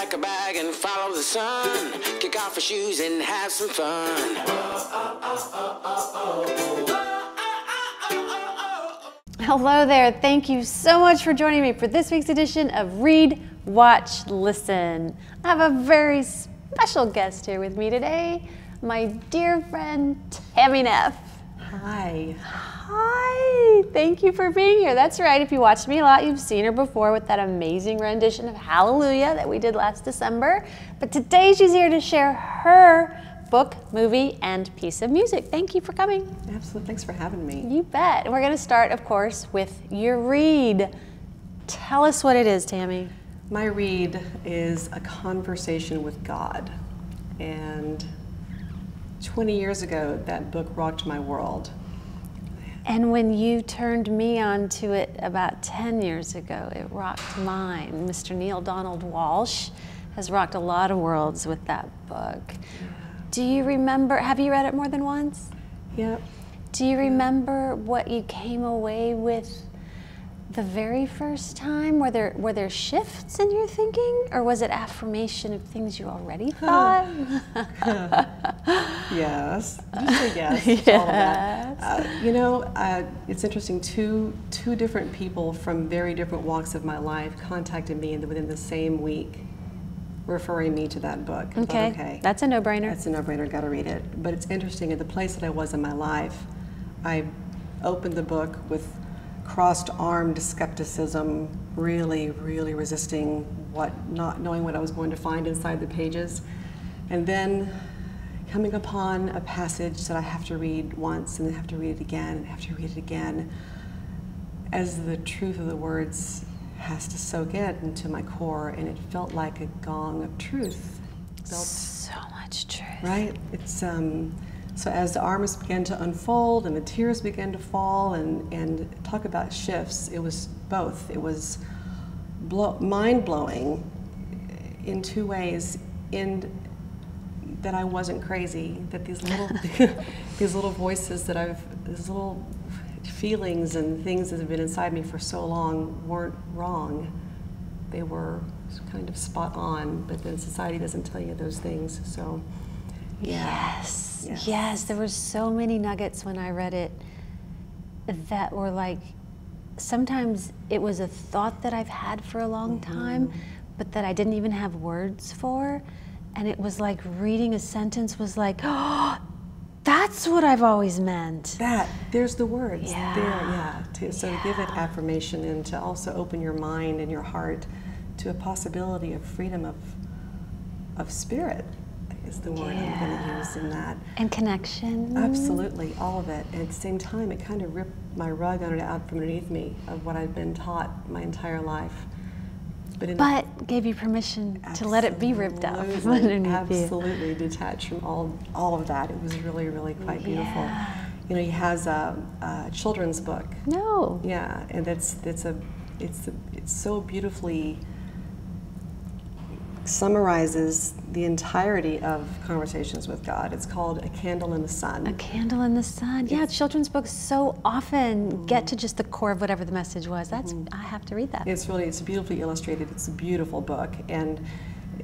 pack a bag and follow the sun. Kick off your shoes and have some fun. Hello there. Thank you so much for joining me for this week's edition of Read, Watch, Listen. I have a very special guest here with me today, my dear friend Tami Neff. Hi. Hi. Thank you for being here. That's right. If you watched me a lot, you've seen her before with that amazing rendition of Hallelujah that we did last December. But today she's here to share her book, movie, and piece of music. Thank you for coming. Absolutely. Thanks for having me. You bet. And we're going to start, of course, with your read. Tell us what it is, Tami. My read is a conversation with God. And 20 years ago, that book rocked my world. And when you turned me on to it about 10 years ago, it rocked mine. Mr. Neale Donald Walsch has rocked a lot of worlds with that book. Do you remember, have you read it more than once? Yeah. Do you remember what you came away with the very first time? Were there shifts in your thinking, or was it affirmation of things you already thought? Yes. Just say yes. Yes. To all of that. You know, it's interesting. Two different people from very different walks of my life contacted me within the same week, referring me to that book. Okay. Okay. That's a no-brainer. That's a no-brainer. Got to read it. But it's interesting. At the place that I was in my life, I opened the book with crossed-armed skepticism, really resisting not knowing what I was going to find inside the pages, and then coming upon a passage that I have to read once, and then have to read it again, and have to read it again, as the truth of the words has to soak into my core, and it felt like a gong of truth. So much truth. Right? It's so as the arms began to unfold and the tears began to fall, and talk about shifts, it was both. It was mind-blowing in two ways, in that I wasn't crazy, that these little these little voices that these little feelings and things that have been inside me for so long weren't wrong. They were kind of spot on, but then society doesn't tell you those things. So yeah. Yes, there were so many nuggets when I read it that were like, sometimes it was a thought that I've had for a long time, but that I didn't even have words for. And it was like reading a sentence was like, oh, that's what I've always meant. There's the words. Yeah. There, yeah. So to give it affirmation, and to also open your mind and your heart to a possibility of freedom of spirit is the word I'm going to use in that. And connection. Absolutely, all of it. And at the same time, it kind of ripped my rug out from underneath me of what I'd been taught my entire life. But gave you permission to let it be ripped out from underneath you. Absolutely detached from all of that. It was really quite beautiful. You know, he has a children's book. No. Yeah, and it's so beautifully summarizes the entirety of Conversations with God. It's called A Candle in the Sun. A Candle in the Sun. Yeah, children's books so often get to just the core of whatever the message was. I have to read that. It's beautifully illustrated. It's a beautiful book, and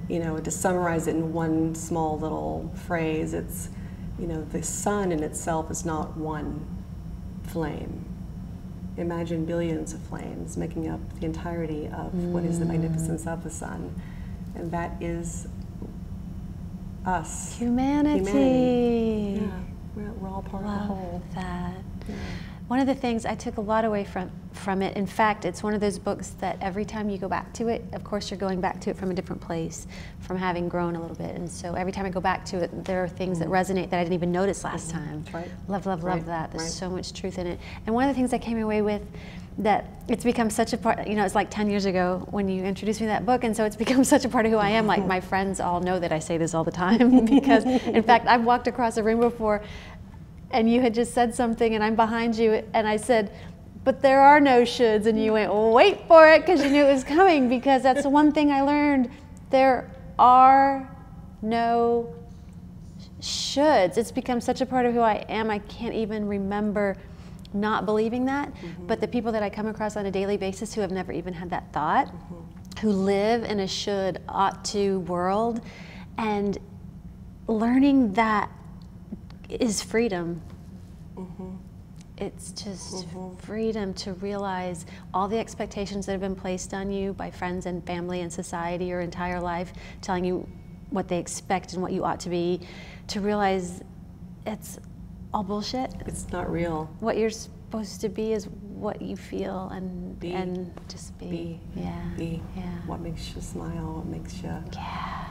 you know, to summarize it in one small little phrase, it's, you know, the sun in itself is not one flame. Imagine billions of flames making up the entirety of what is the magnificence of the sun. And that is us. Humanity. Yeah, we're all part of the whole. That. Yeah. One of the things I took a lot away from it, in fact, it's one of those books that every time you go back to it, of course you're going back to it from a different place, from having grown a little bit. And so every time I go back to it, there are things that resonate that I didn't even notice last time. Right. Love that. There's so much truth in it. And one of the things I came away with, that it's become such a part, you know, it's like 10 years ago when you introduced me to that book, and so it's become such a part of who I am. Like, my friends all know that I say this all the time because, in fact, I've walked across a room before and you had just said something and I'm behind you and I said, but there are no shoulds, and you went, wait for it, because you knew it was coming, because that's the one thing I learned. There are no shoulds. It's become such a part of who I am, I can't even remember not believing that. But the people that I come across on a daily basis who have never even had that thought who live in a should, ought to world, and learning that is freedom. It's just freedom to realize all the expectations that have been placed on you by friends and family and society your entire life, telling you what they expect and what you ought to be, to realize it's all bullshit. It's not real. What you're supposed to be is what you feel, and Be. and just be. Yeah. Be. Yeah. What makes you smile, what makes you... Yeah.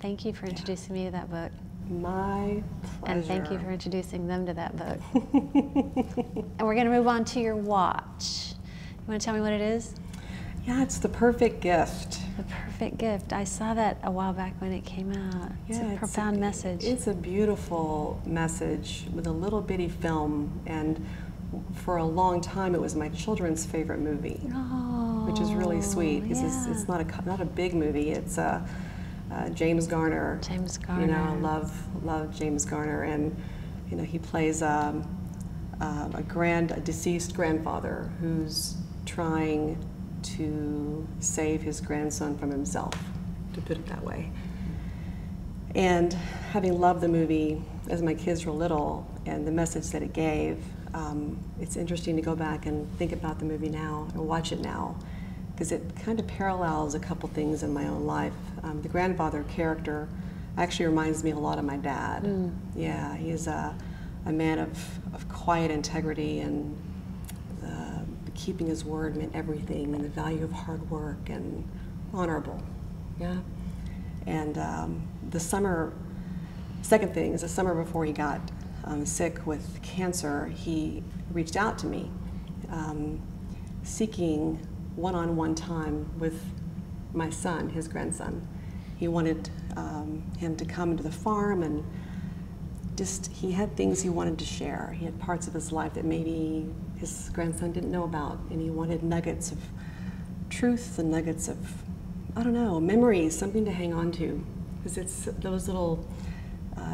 Thank you for introducing me to that book. My pleasure. And thank you for introducing them to that book. And we're going to move on to your watch. You want to tell me what it is? Yeah, it's The Perfect Gift. The Perfect Gift. I saw that a while back when it came out. It's a profound message. It's a beautiful message with a little bitty film, and for a long time it was my children's favorite movie, which is really sweet because it's not a big movie. It's James Garner. James Garner. You know, love James Garner, and you know he plays a deceased grandfather who's trying to save his grandson from himself, to put it that way. And having loved the movie as my kids were little and the message that it gave, it's interesting to go back and think about the movie now and watch it now, because it kind of parallels a couple things in my own life. The grandfather character actually reminds me a lot of my dad. Yeah, he's a man of quiet integrity, and keeping his word meant everything, and the value of hard work, and honorable. Yeah. And second thing is the summer before he got sick with cancer, he reached out to me seeking one-on-one time with my son, his grandson. He wanted him to come to the farm, and he had things he wanted to share. He had parts of his life that maybe his grandson didn't know about, and he wanted nuggets of truth and nuggets of, I don't know, memories, something to hang on to. Because it's those little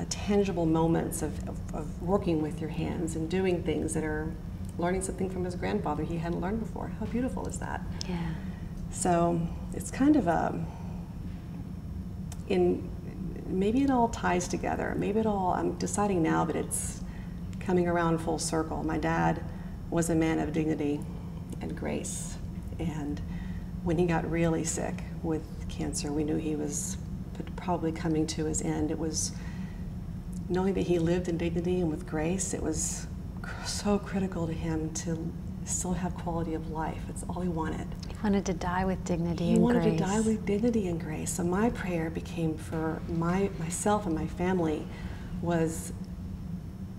tangible moments of working with your hands and doing things that are learning something from his grandfather he hadn't learned before. How beautiful is that? Yeah. So it's kind of maybe it all ties together. Maybe it all, I'm deciding now that it's coming around full circle. My dad was a man of dignity and grace. And when he got really sick with cancer, we knew he was probably coming to his end. It was knowing that he lived in dignity and with grace. It was so critical to him to still have quality of life. It's all he wanted. He wanted to die with dignity and grace. He wanted to die with dignity and grace. So my prayer became for myself and my family was,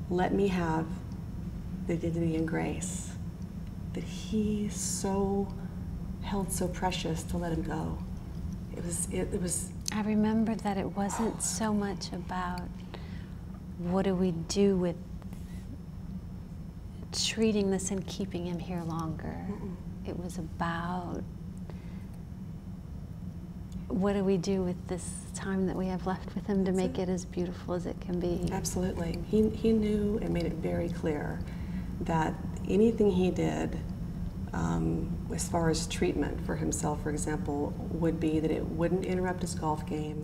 let me have the dignity and grace that he held so precious, to let him go. It was. I remember that it wasn't so much about what do we do with treating this and keeping him here longer. It was about what do we do with this time that we have left with him to make it as beautiful as it can be. Absolutely. He knew and made it very clear that anything he did as far as treatment for himself, for example, would be that it wouldn't interrupt his golf game.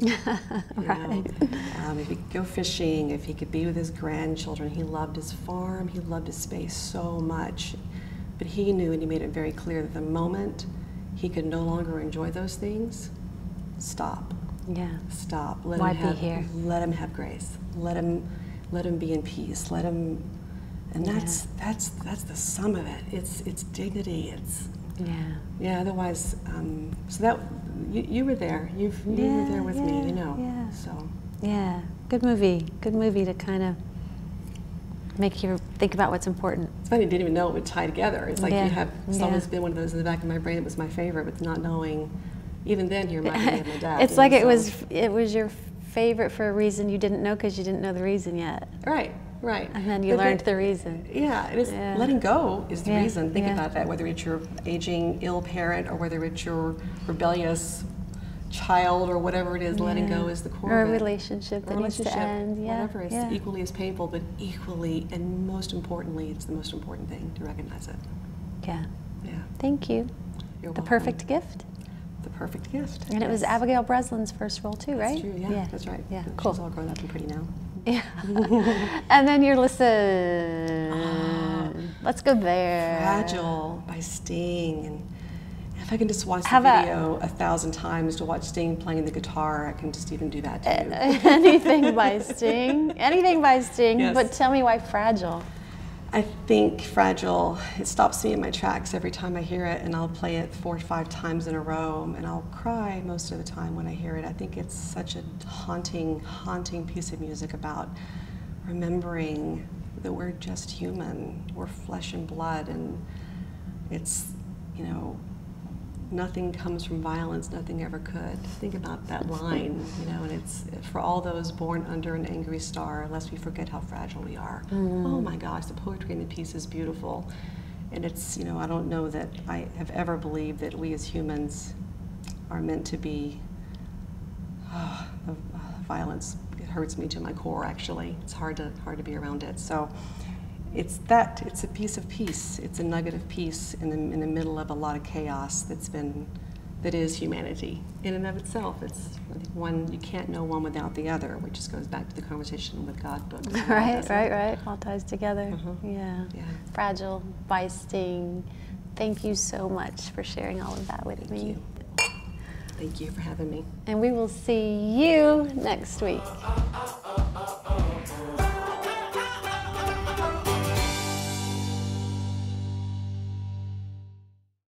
Right. If he could go fishing, if he could be with his grandchildren. He loved his farm, he loved his space so much. But he knew, and he made it very clear, that the moment he could no longer enjoy those things, stop. Yeah. Stop. Why be here? Let him have grace. Let him be in peace. Let him. And that's the sum of it. It's dignity. Yeah. Otherwise, so that you were there. You were there with me. You know. Yeah. So. Yeah. Good movie. Good movie to kind of make you think about what's important. It's funny. I didn't even know it would tie together. It's like it's always been one of those in the back of my brain. It was my favorite, but not knowing. Even then, he reminded me of my dad. It's like it was your favorite for a reason you didn't know because you didn't know the reason yet. Right. And then you learned the reason. Yeah, it is. Letting go is the reason. Think about that, whether it's your aging ill parent or whether it's your rebellious child or whatever it is, letting go is the core or of it. a relationship that needs to end. Whatever, it's equally as painful, but equally and most importantly, it's the most important thing to recognize it. Yeah. Yeah. Thank you. You're The welcome. Perfect Gift? The perfect gift. And it was Abigail Breslin's first role too, right? That's true, yeah, that's right. Yeah, She's cool. all grown up and pretty now. Yeah. And then your listen. Let's go there. Fragile by Sting. And if I can just watch the How about- video 1,000 times to watch Sting playing the guitar, I can just even do that too. Anything by Sting. Anything by Sting. Yes. But tell me why Fragile. I think Fragile, it stops me in my tracks every time I hear it, and I'll play it 4 or 5 times in a row, and I'll cry most of the time when I hear it. I think it's such a haunting, haunting piece of music about remembering that we're just human, we're flesh and blood, and it's, you know, nothing comes from violence, nothing ever could. Think about that line, you know, and it's for all those born under an angry star, lest we forget how fragile we are. Oh my gosh, the poetry in the piece is beautiful. And it's, you know, I don't know that I have ever believed that we as humans are meant to be, violence, it hurts me to my core actually. It's hard to be around it. So it's a piece of peace. It's a nugget of peace in the middle of a lot of chaos that is humanity in and of itself. It's, I think, one, you can't know one without the other, which just goes back to the conversation with God book. Right. All ties together. Yeah. Yeah. Fragile by Sting. Thank you so much for sharing all of that with me. Thank you for having me. And we will see you next week.